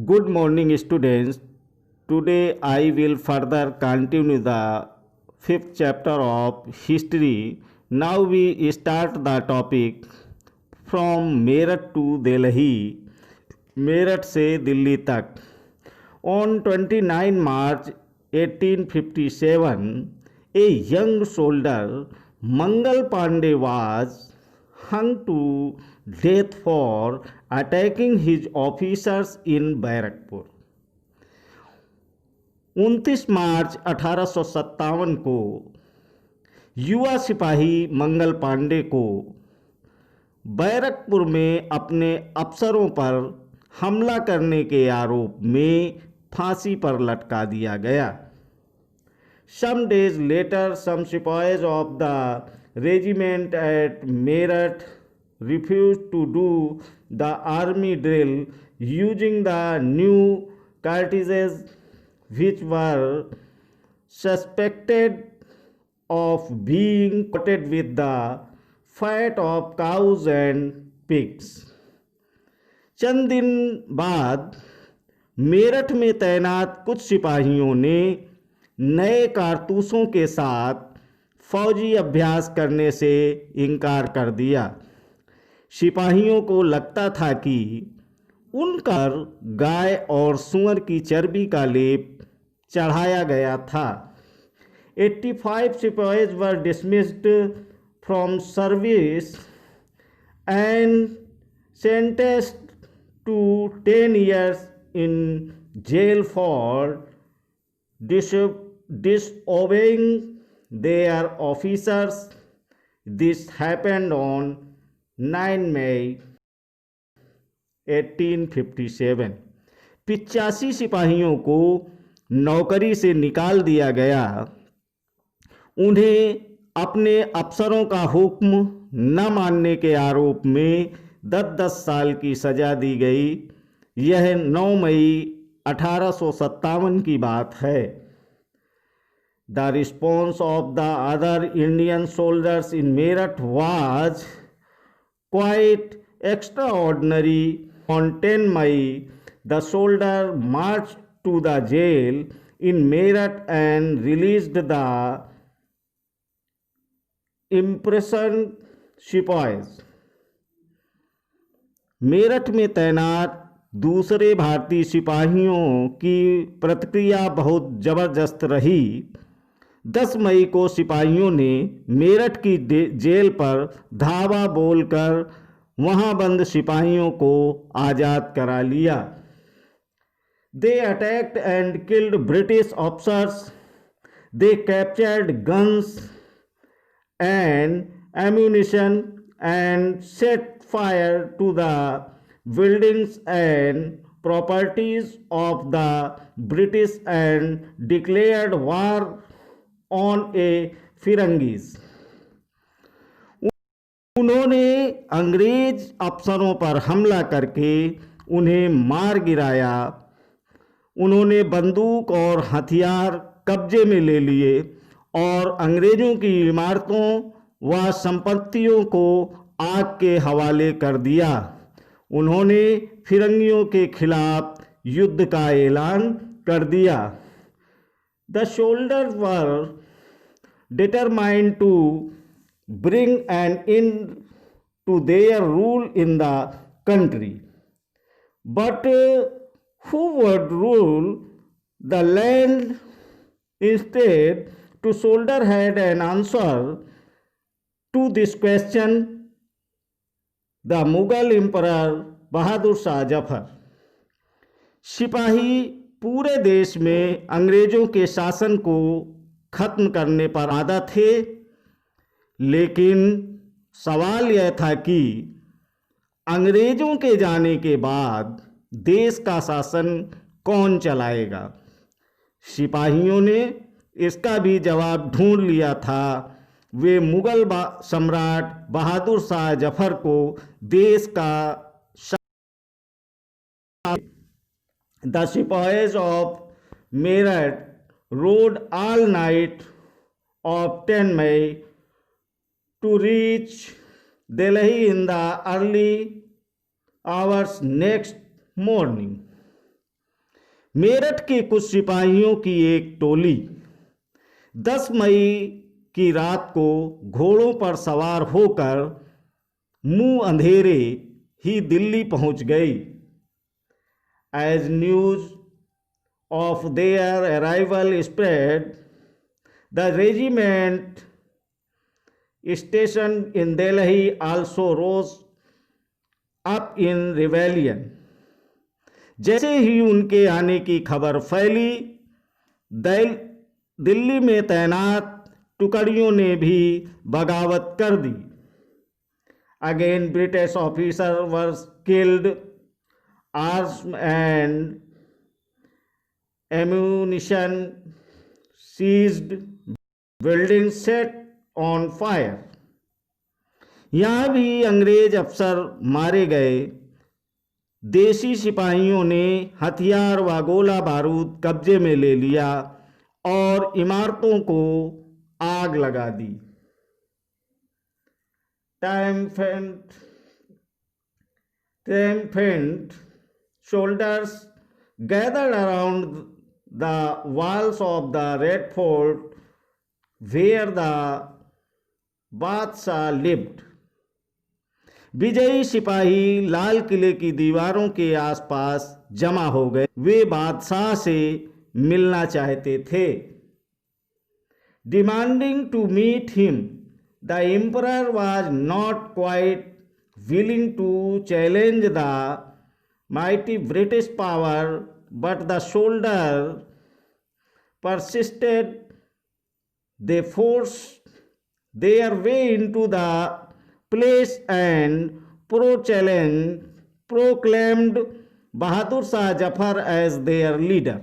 Good morning, students. Today I will further continue the fifth chapter of history. Now we start the topic from Meerut to Delhi, Meerut से दिल्ली तक. On 29 March 1857, a young soldier, Mangal Pandey, was hung to death for attacking his officers in Barrackpore. 29 मार्च 1857 को युवा सिपाही मंगल पांडे को बैरकपुर में अपने अफसरों पर हमला करने के आरोप में फांसी पर लटका दिया गया. Some days later, some sepoys of the regiment at Meerut refused to do the army drill using the new cartridges, which were suspected of being coated with the fat of cows and pigs. चंद दिन बाद मेरठ में तैनात कुछ सिपाहियों ने नए कारतूसों के साथ फौजी अभ्यास करने से इनकार कर दिया. सिपाहियों को लगता था कि उन पर गाय और सूअर की चर्बी का लेप चढ़ाया गया था. 85 sepoys were dismissed from service and sentenced to 10 years in jail for disobeying their officers. This happened on 9 May 1857. 85 सिपाहियों को नौकरी से निकाल दिया गया. उन्हें अपने अफसरों का हुक्म न मानने के आरोप में 10-10 साल की सजा दी गई. यह 9 मई 1857 की बात है. The response of the other Indian soldiers in Meerut was quite extraordinary. On 10 May, the soldier marched to the jail in Meerut and released the imprisoned sepoys. Meerut में तैनात दूसरे भारतीय सिपाहियों की प्रतिक्रिया बहुत ज़बरदस्त रही. 10 मई को सिपाहियों ने मेरठ की जेल पर धावा बोलकर वहां बंद सिपाहियों को आज़ाद करा लिया. They attacked and killed British officers. They captured guns and ammunition and set fire to the buildings and properties of the British and declared war on a Firangis. उन्होंने अंग्रेज अफसरों पर हमला करके उन्हें मार गिराया. उन्होंने बंदूक और हथियार कब्जे में ले लिए और अंग्रेजों की इमारतों व संपत्तियों को आग के हवाले कर दिया. उन्होंने फिरंगियों के खिलाफ युद्ध का ऐलान कर दिया. The soldiers were determined to bring an end to their rule in the country. But who would rule the land? Instead, the soldier had an answer to this question: the Mughal Emperor Bahadur Shah Zafar. सिपाही पूरे देश में अंग्रेजों के शासन को खत्म करने पर आदा थे, लेकिन सवाल यह था कि अंग्रेजों के जाने के बाद देश का शासन कौन चलाएगा. सिपाहियों ने इसका भी जवाब ढूंढ लिया था. वे मुगल सम्राट बहादुर शाह जफर को देश का The sepoys of Meerut rode all night of 10 May to reach Delhi in the early hours next morning. Meerut के कुछ सिपाहियों की एक टोली 10 मई की रात को घोड़ों पर सवार होकर मुंह अंधेरे ही दिल्ली पहुंच गई। As news of their arrival spread, the regiment station in Delhi also rose up in rebellion. जैसे ही उनके आने की खबर फैली, दिल्ली में तैनात टुकड़ियों ने भी बगावत कर दी। Again British officer were killed, arms and ammunition seized, building set on fire. यहाँ भी अंग्रेज अफसर मारे गए। देसी सिपाहियों ने हथियार व गोला बारूद कब्जे में ले लिया और इमारतों को आग लगा दी। Triumphant soldiers gathered around the walls of the Red Fort where the बादशाह lived. विजयी सिपाही लाल किले की दीवारों के आसपास जमा हो गए। वे बादशाह से मिलना चाहते थे। Demanding to meet him, the emperor was not quite willing to challenge the mighty British power, but the soldiers persisted. They forced their way into the place and proclaimed Bahadur Shah Zafar as their leader.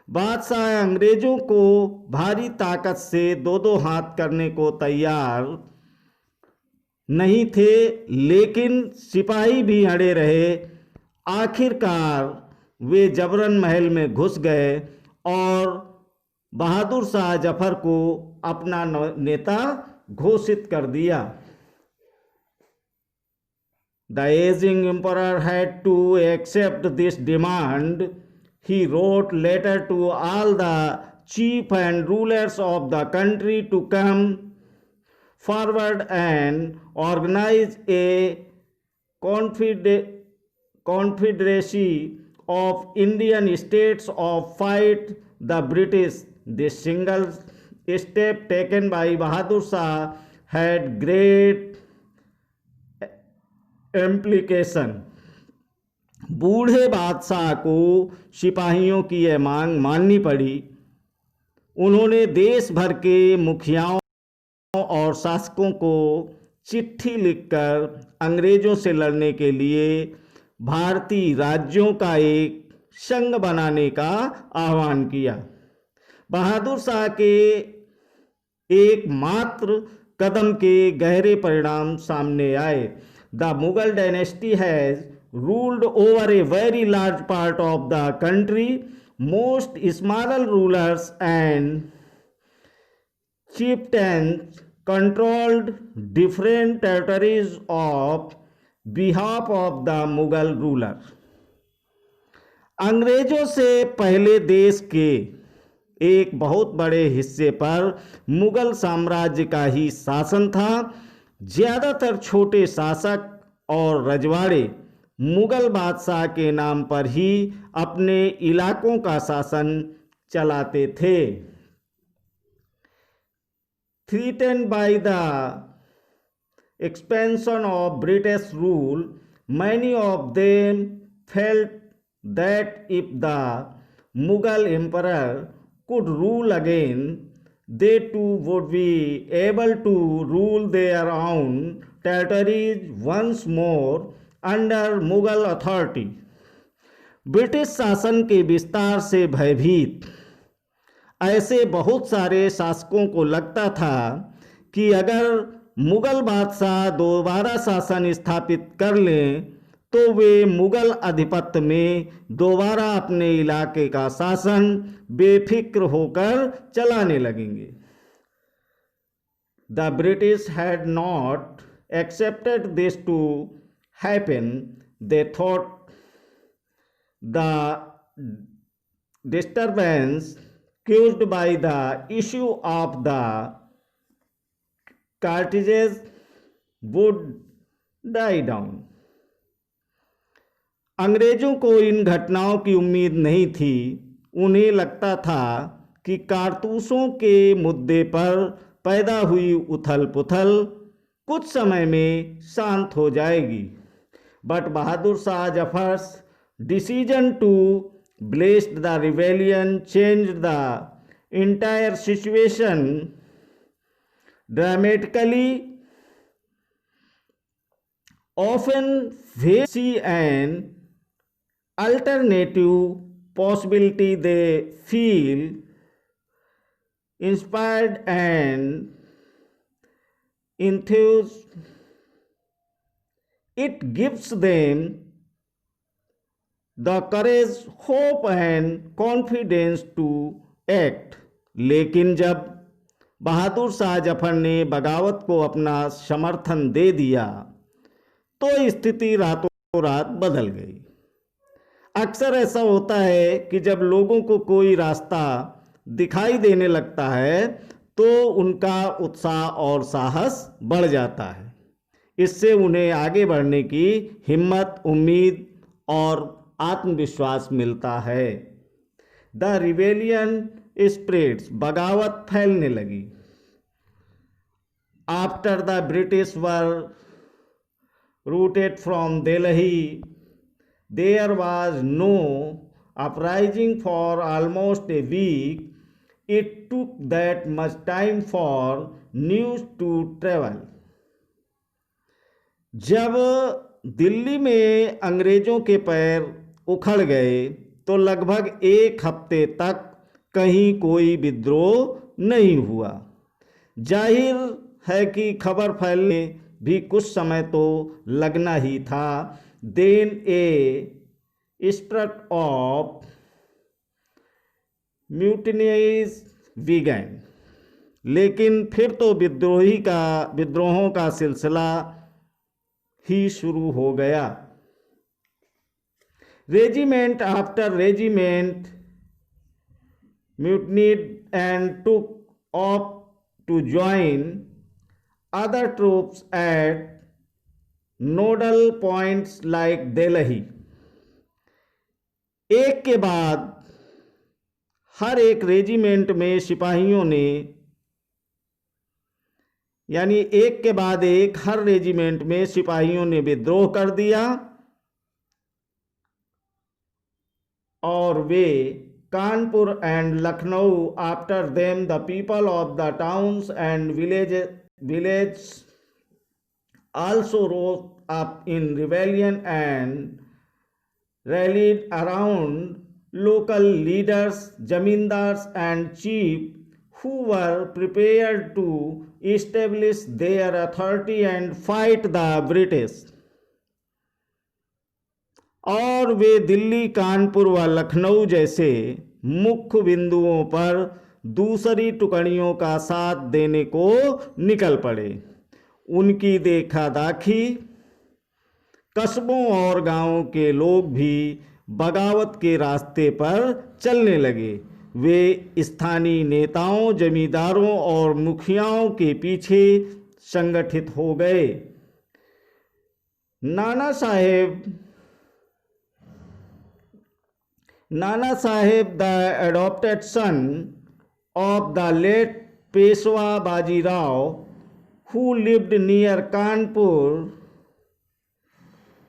बादशाह अंग्रेजों को भारी ताकत से दो हाथ करने को तैयार नहीं थे, लेकिन सिपाही भी अड़े रहे। आखिरकार वे जबरन महल में घुस गए और बहादुर शाह जफर को अपना नेता घोषित कर दिया। The aging emperor had to accept this demand. He wrote letter to all the chief and rulers of the country to come forward and organize a confederacy of Indian states of fight the British. This single step taken by Bahadur Shah had great implication. बूढ़े बादशाह को सिपाहियों की यह मांग माननी पड़ी। उन्होंने देश भर के मुखियाओं और शासकों को चिट्ठी लिखकर अंग्रेजों से लड़ने के लिए भारतीय राज्यों का एक संघ बनाने का आह्वान किया। बहादुर शाह के एकमात्र कदम के गहरे परिणाम सामने आए। The Mughal dynasty has ruled over a very large part of the country. Most smaller rulers and chieftains controlled different territories on behalf of the Mughal ruler. अंग्रेजों से पहले देश के एक बहुत बड़े हिस्से पर मुगल साम्राज्य का ही शासन था। ज़्यादातर छोटे शासक और रजवाड़े मुगल बादशाह के नाम पर ही अपने इलाकों का शासन चलाते थे। Threatened by the expansion of British rule, many of them felt that if the Mughal emperor could rule again, they too would be able to rule their own territories once more under Mughal authority. British शासन के विस्तार से भयभीत ऐसे बहुत सारे शासकों को लगता था कि अगर मुगल बादशाह दोबारा शासन स्थापित कर लें तो वे मुगल आधिपत्य में दोबारा अपने इलाके का शासन बेफिक्र होकर चलाने लगेंगे। The British had not expected this to happen. They thought the disturbance caused by the issue of the cartridges would die down. अंग्रेजों को इन घटनाओं की उम्मीद नहीं थी। उन्हें लगता था कि कारतूसों के मुद्दे पर पैदा हुई उथल पुथल कुछ समय में शांत हो जाएगी। But Bahadur Shah Zafar's decision to blessed the rebellion change the entire situation dramatically, often see an alternative possibility. They feel inspired and enthused. It gives them the courage, hope and confidence to act. लेकिन जब बहादुर शाह जफर ने बगावत को अपना समर्थन दे दिया तो स्थिति रातों रात बदल गई। अक्सर ऐसा होता है कि जब लोगों को कोई रास्ता दिखाई देने लगता है तो उनका उत्साह और साहस बढ़ जाता है। इससे उन्हें आगे बढ़ने की हिम्मत, उम्मीद और आत्मविश्वास मिलता है। द रिवेलियन स्प्रेड्स, बगावत फैलने लगी। After the British were rooted from Delhi, there was no uprising for almost a week. It took that much time for news to travel. जब दिल्ली में अंग्रेजों के पैर उखड़ गए तो लगभग एक हफ्ते तक कहीं कोई विद्रोह नहीं हुआ। जाहिर है कि खबर फैलने भी कुछ समय तो लगना ही था। Then a spread of mutinies began, लेकिन फिर तो विद्रोहों का सिलसिला ही शुरू हो गया। Regiment after regiment mutinied and took off to join other troops at nodal points like Delhi. एक के बाद हर एक रेजिमेंट में सिपाहियों ने, यानी एक के बाद एक हर रेजिमेंट में सिपाहियों ने विद्रोह कर दिया और वे Kanpur and Lucknow, after them the people of the towns and village also rose up in rebellion and rallied around local leaders, zamindars and chief who were prepared to establish their authority and fight the British. और वे दिल्ली, कानपुर व लखनऊ जैसे मुख्य बिंदुओं पर दूसरी टुकड़ियों का साथ देने को निकल पड़े। उनकी देखा दाखी कस्बों और गांवों के लोग भी बगावत के रास्ते पर चलने लगे। वे स्थानीय नेताओं, जमींदारों और मुखियाओं के पीछे संगठित हो गए। Nana Saheb the adopted son of the late Peshwa Bajirao, who lived near Kanpur,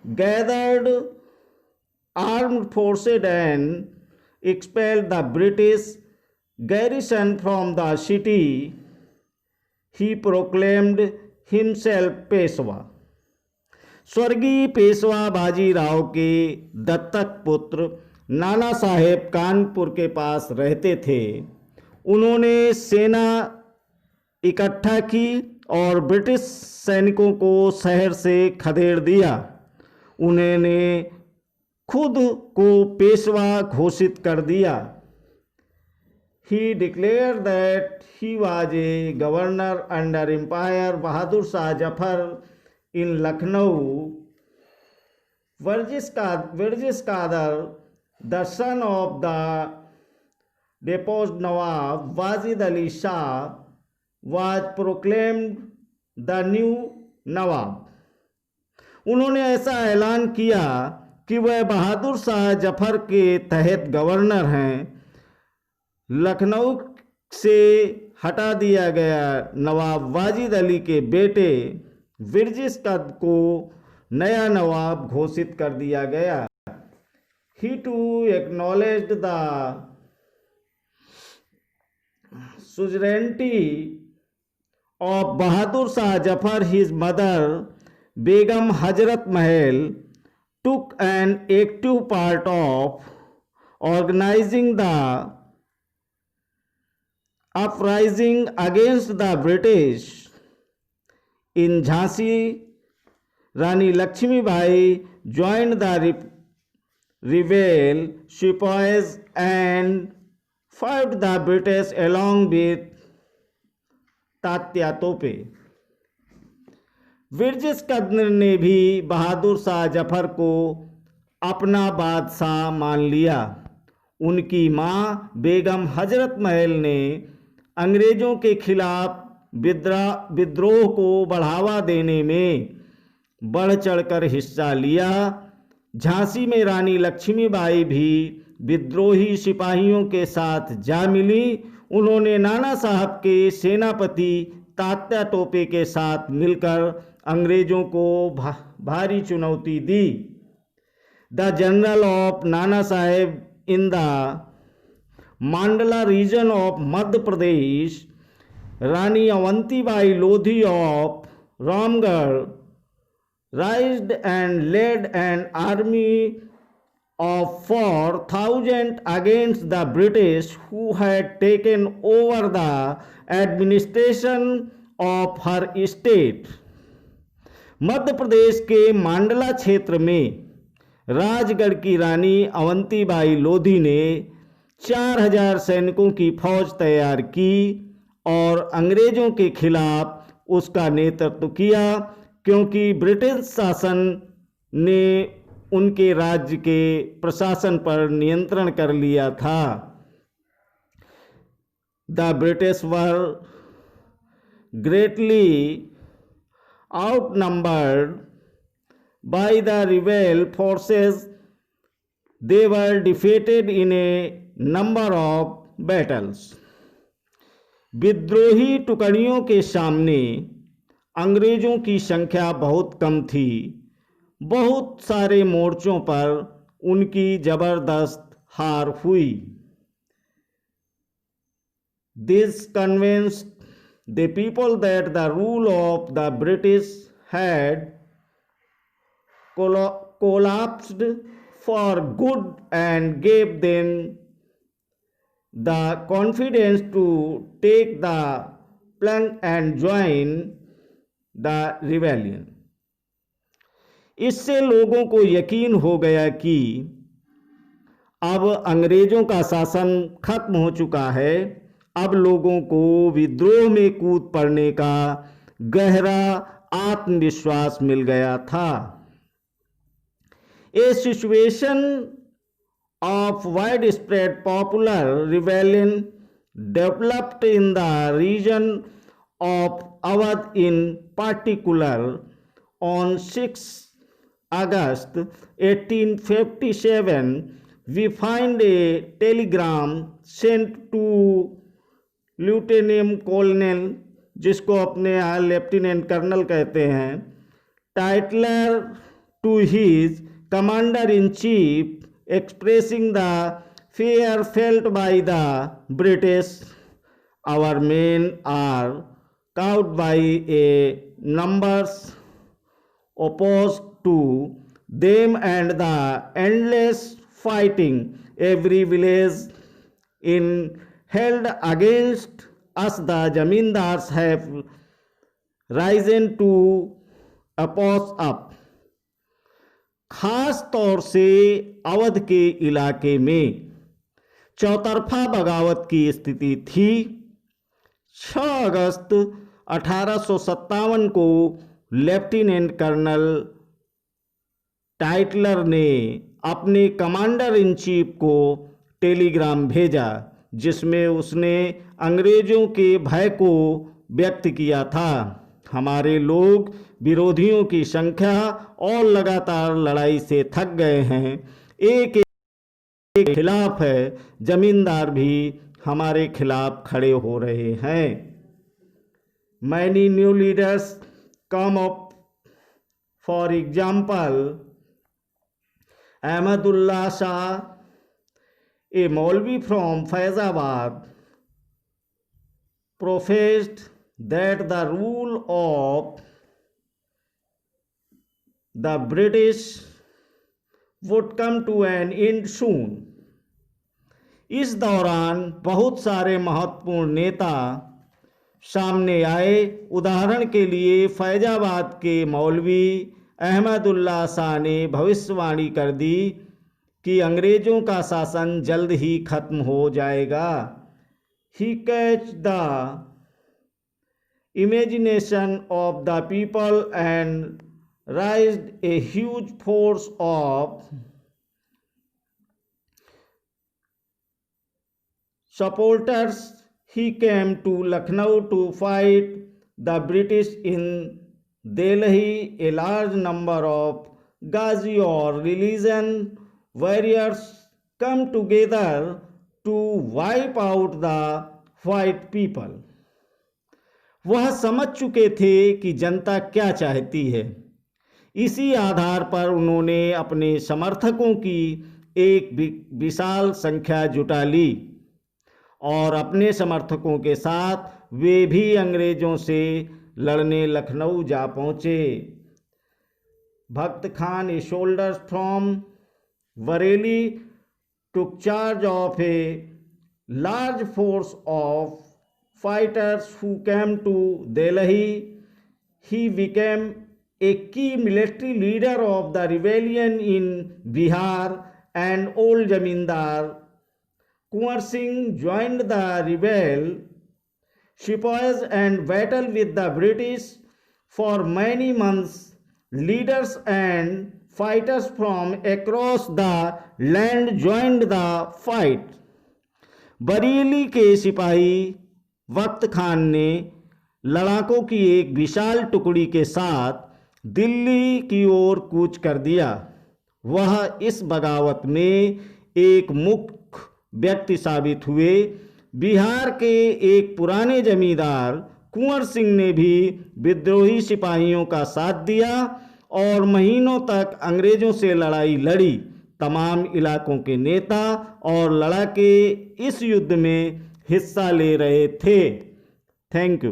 gathered armed forces and expelled the British garrison from the city. He proclaimed himself Peshwa. स्वर्गीय पेशवा बाजीराव के दत्तक पुत्र नाना साहेब कानपुर के पास रहते थे। उन्होंने सेना इकट्ठा की और ब्रिटिश सैनिकों को शहर से खदेड़ दिया। उन्होंने खुद को पेशवा घोषित कर दिया। He declared that he was a governor under Empire Bahadur Shah Jafar in Lucknow, Warjish Qadar, the son of the deposed Nawab Wajid Ali Shah, was proclaimed the new Nawab. उन्होंने ऐसा ऐलान किया कि वह बहादुर शाह जफर के तहत गवर्नर हैं। लखनऊ से हटा दिया गया नवाब वाजिद अली के बेटे विरजिस कद को नया नवाब घोषित कर दिया गया। He too acknowledged the suzerainty of Bahadur Shah Jafar. His mother Begum Hazrat Mahal took an active part of organizing the uprising against the British. In Jhansi, Rani Lakshmi Bai joined the rebel sepoys and fought the British along with Tatya तोपे। विरजिस कद्र ने भी बहादुर शाह जफर को अपना बादशाह मान लिया। उनकी मां बेगम हजरत महल ने अंग्रेजों के खिलाफ विद्रोह को बढ़ावा देने में बढ़ चढ़कर हिस्सा लिया। झांसी में रानी लक्ष्मीबाई भी विद्रोही सिपाहियों के साथ जा मिली। उन्होंने नाना साहब के सेनापति तात्या टोपे के साथ मिलकर अंग्रेजों को भारी चुनौती दी। The general of Nana Sahib in the Mandla region of Madhya Pradesh, Rani Avantibai Lodhi of Ramgarh, raised and led an army of 4,000 against the British, who had taken over the administration of her state. Madhya Pradesh के मांडला क्षेत्र में राजगढ़ की रानी अवंतीबाई लोधी ने 4,000 सैनिकों की फौज तैयार की और अंग्रेजों के खिलाफ उसका नेतृत्व किया, क्योंकि ब्रिटिश शासन ने उनके राज्य के प्रशासन पर नियंत्रण कर लिया था। The British were greatly outnumbered by the rebel forces. They were defeated in a number of battles. विद्रोही टुकड़ियों के सामने अंग्रेजों की संख्या बहुत कम थी। बहुत सारे मोर्चों पर उनकी जबरदस्त हार हुई। This convinced the people that the rule of the British had collapsed for good and gave them the confidence to take the plunge and join the rebellion. इससे लोगों को यकीन हो गया कि अब अंग्रेजों का शासन खत्म हो चुका है। अब लोगों को विद्रोह में कूद पड़ने का गहरा आत्मविश्वास मिल गया था। A situation of widespread popular rebellion developed in the region of Awadh in particular. On 6 August 1857, we find a telegram sent to Lieutenant Colonel, जिसको अपने यहाँ लेफ्टिनेंट कर्नल कहते हैं, Tytler to his commander in chief, expressing the fear felt by the British. Our men are cowed by a numbers opposed to them and the endless fighting. Every village in held against us. The zamindars have risen to oppose up. खास तौर से अवध के इलाके में चौतरफा बगावत की स्थिति थी। 6 अगस्त 1857 को लेफ्टिनेंट कर्नल टाइटलर ने अपने कमांडर इन चीफ को टेलीग्राम भेजा, जिसमें उसने अंग्रेजों के भय को व्यक्त किया था। हमारे लोग विरोधियों की संख्या और लगातार लड़ाई से थक गए हैं। एक के खिलाफ है, जमींदार भी हमारे खिलाफ खड़े हो रहे हैं। Many new leaders come up, for example Ahmadullah Shah, a maulvi from Faizabad, professed that the rule of the British would come to an end soon. इस दौरान बहुत सारे महत्वपूर्ण नेता सामने आए। उदाहरण के लिए फैजाबाद के मौलवी अहमदुल्ला शाह ने भविष्यवाणी कर दी कि अंग्रेज़ों का शासन जल्द ही खत्म हो जाएगा। He catch the imagination of the people and raised a huge force of supporters. He came to Lucknow to fight the British in Delhi. A large number of Ghazi or religion warriors come together to wipe out the white people. वह समझ चुके थे कि जनता क्या चाहती है। इसी आधार पर उन्होंने अपने समर्थकों की एक विशाल संख्या जुटा ली और अपने समर्थकों के साथ वे भी अंग्रेजों से लड़ने लखनऊ जा पहुँचे। भक्त Khan, a soldier from Bareilly, took charge of a large force of fighters who came to Delhi. He became a key military leader of the rebellion in Bihar, and old Jamindar Kunwar Singh joined the rebel sepoys and battled with the British for many months. Leaders and fighters from across the land joined the fight. Bareilly के सिपाही वक्त खान ने लड़ाकों की एक विशाल टुकड़ी के साथ दिल्ली की ओर कूच कर दिया। वह इस बगावत में एक मुख्य व्यक्ति साबित हुए। बिहार के एक पुराने जमींदार कुंवर सिंह ने भी विद्रोही सिपाहियों का साथ दिया और महीनों तक अंग्रेजों से लड़ाई लड़ी। तमाम इलाकों के नेता और लड़ाके इस युद्ध में हिस्सा ले रहे थे। Thank you.